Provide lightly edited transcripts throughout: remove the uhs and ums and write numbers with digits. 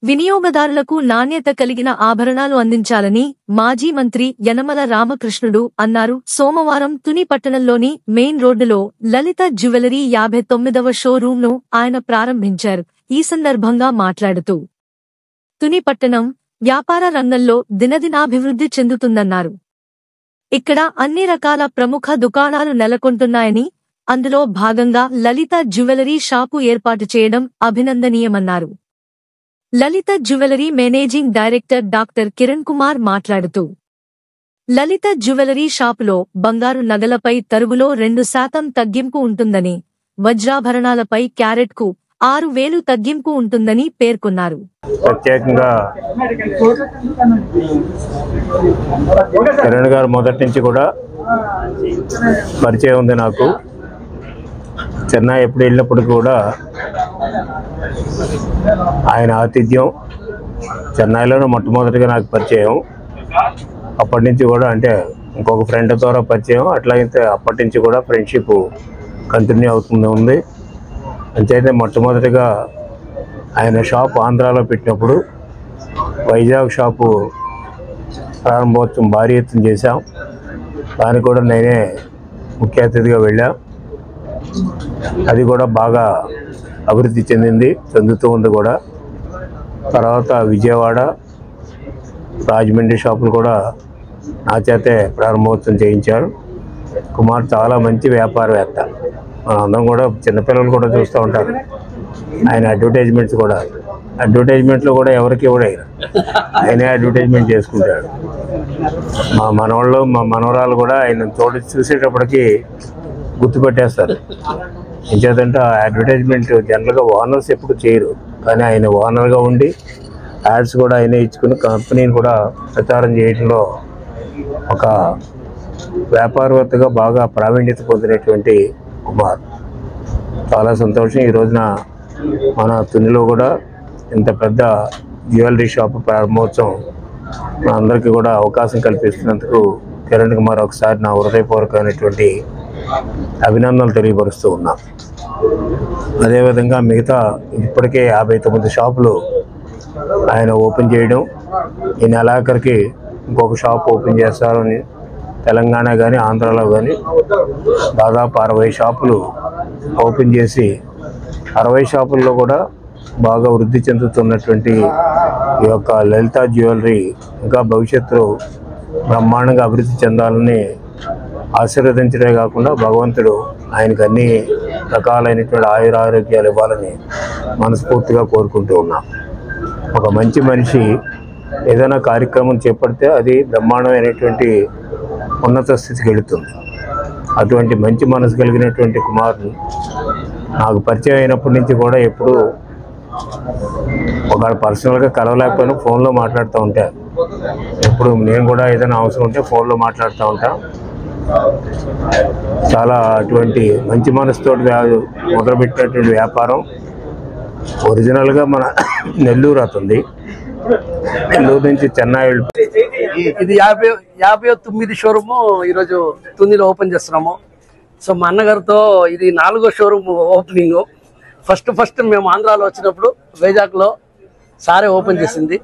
వినియోగదారులకు నాణ్యత కలిగిన ఆభరణాలు అందించాలని మాజీ మంత్రి యనమల రామకృష్ణుడు అన్నారు. సోమవారం తుని పట్టణంలోని మెయిన్ రోడ్డులో లలిత జ్యువెలరీ 59వ షోరూంను ఆయన ప్రారంభించారు. ఈ సందర్భంగా మాట్లాడుతూ తుని పట్టణం వ్యాపార రంగంలో దినదినాభివృద్ధి చెందుతుందన్నారు. ఇక్కడ అన్ని రకాల ప్రముఖ దుకాణాలు నెలకొంటున్నాయని, అందులో భాగంగా లలిత జ్యువెలరీ షాపు ఏర్పాటు చేయడం అభినందనీయమన్నారు. Lalitha jewellery managing director doctor Kiran Kumar మాట్లాడుతూ లలిత జ్యువెలరీ షాపులో బంగారు నగలపై తరుగులో 2% తగ్గింపు ఉంటుందని, వజ్రాభరణాలపై క్యారెట్కు 6,000 తగ్గింపు ఉంటుందని పేర్కొన్నారు. ప్రత్యేకంగా కిరణ్ గారు మొదటి నుంచి కూడా పరిచయం ఉంది నాకు. చెన్నై ఎప్పుడు వెళ్ళినప్పుడు కూడా ఆయన ఆతిథ్యం చెన్నైలోనే మొట్టమొదటిగా నాకు పరిచయం. అప్పటి నుంచి కూడా అంటే ఇంకొక ఫ్రెండ్ ద్వారా పరిచయం, అట్లాగైతే అప్పటి నుంచి కూడా ఫ్రెండ్షిప్ కంటిన్యూ అవుతుంది ఉంది. అంతైతే మొట్టమొదటిగా ఆయన షాప్ ఆంధ్రాలో పెట్టినప్పుడు వైజాగ్ షాపు ప్రారంభోత్సవం భారీ ఎత్తున చేశాం. దానికి కూడా నేనే ముఖ్య అతిథిగా వెళ్ళా. అది కూడా బాగా అభివృద్ధి చెందుతూ ఉంది కూడా. తర్వాత విజయవాడ, రాజమండ్రి షాపులు కూడా నా చేతే ప్రారంభోత్సవం చేయించారు. కుమార్ చాలా మంచి వ్యాపారవేత్త. మన అందరం కూడా చిన్నపిల్లలు కూడా చూస్తూ ఉంటారు. ఆయన అడ్వర్టైజ్మెంట్లో కూడా ఎవరికి కూడా ఆయనే అడ్వర్టైజ్మెంట్ చేసుకుంటాడు. మా మనవాళ్ళు మా మనవరాలు కూడా ఆయన చూసేటప్పటికి గుర్తుపెట్టేస్తారు. ఇంకేదంటే ఆ అడ్వర్టైజ్మెంట్ జనరల్గా ఓనర్స్ ఎప్పుడు చేయరు, కానీ ఆయన ఓనర్గా ఉండి యాడ్స్ కూడా ఆయనే ఇచ్చుకుని కంపెనీని కూడా ప్రచారం చేయడంలో ఒక వ్యాపారవేత్తగా బాగా ప్రావీణ్యత పొందినటువంటి కుమార్. చాలా సంతోషం. ఈ రోజున మన తునిలో కూడా ఇంత పెద్ద జ్యువెలరీ షాప్ ప్రారంభోత్సవం మా అందరికీ కూడా అవకాశం కల్పిస్తున్నందుకు కిరణ్ కుమార్ ఒకసారి నా హృదయపూర్వకమైనటువంటి అభినందనలు తెలియపరుస్తూ ఉన్నా. అదేవిధంగా మిగతా ఇప్పటికే 59 షాపులు ఆయన ఓపెన్ చేయడం, ఈ నెలాఖరికి ఇంకొక షాప్ ఓపెన్ చేస్తారని తెలంగాణ కానీ ఆంధ్రాలో కానీ దాదాపు 60 షాపులు ఓపెన్ చేసి 60 షాపుల్లో కూడా బాగా వృద్ధి చెందుతున్నటువంటి ఈ యొక్క లలిత జ్యువెలరీ ఇంకా భవిష్యత్తులో బ్రహ్మాండంగా అభివృద్ధి చెందాలని ఆశీర్వదించడమే కాకుండా భగవంతుడు ఆయనకు అన్ని రకాలైనటువంటి ఆయురారోగ్యాలు ఇవ్వాలని మనస్ఫూర్తిగా కోరుకుంటూ ఉన్నాం. ఒక మంచి మనిషి ఏదైనా కార్యక్రమం చేపడితే అది బ్రహ్మాండమైనటువంటి ఉన్నత స్థితికి వెళుతుంది. అటువంటి మంచి మనసు కలిగినటువంటి కుమారుని నాకు పరిచయం అయినప్పటి నుంచి కూడా ఎప్పుడు ఒక పర్సనల్గా కలవలేకపోయినా ఫోన్లో మాట్లాడుతూ ఉంటాను. ఎప్పుడు నేను కూడా ఏదైనా అవసరం ఉంటే ఫోన్లో మాట్లాడుతూ ఉంటాను. చాలా అటువంటి మంచి మనసుతో మొదలుపెట్టినటువంటి వ్యాపారం ఒరిజినల్గా మన నెల్లూరు అవుతుంది. నెల్లూరు నుంచి చెన్నై ఇది 59 షోరూము ఈరోజు తునిలో ఓపెన్ చేస్తున్నాము. సో మా అన్నగారితో ఇది 4వ షోరూమ్ ఓపెనింగ్. ఫస్ట్ మేము ఆంధ్రాలో వచ్చినప్పుడు వైజాగ్లో సారే ఓపెన్ చేసింది.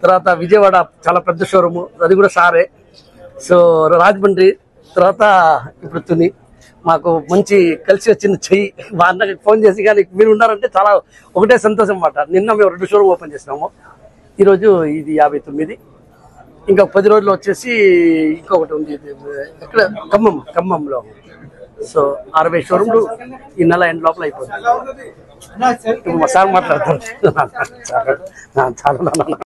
తర్వాత విజయవాడ చాలా పెద్ద షోరూము, అది కూడా సారే. సో రాజమండ్రి, తర్వాత ఇప్పుడు తుని. మాకు మంచి కలిసి వచ్చింది చెయ్యి. మా అన్నకి ఫోన్ చేసి కానీ మీరు ఉన్నారంటే చాలా ఒకటే సంతోషం అన్నమాట. నిన్న మేము 2 షోరూమ్ ఓపెన్ చేసినాము. ఈరోజు ఇది 59. ఇంకా 10 రోజులు వచ్చేసి ఇంకొకటి ఉంది ఎక్కడ ఖమ్మంలో. సో 60 షోరూమ్లు ఈ నెల ఎండ్ లోపల అయిపోతుంది. మా సార్ మాట్లాడతారు చాలా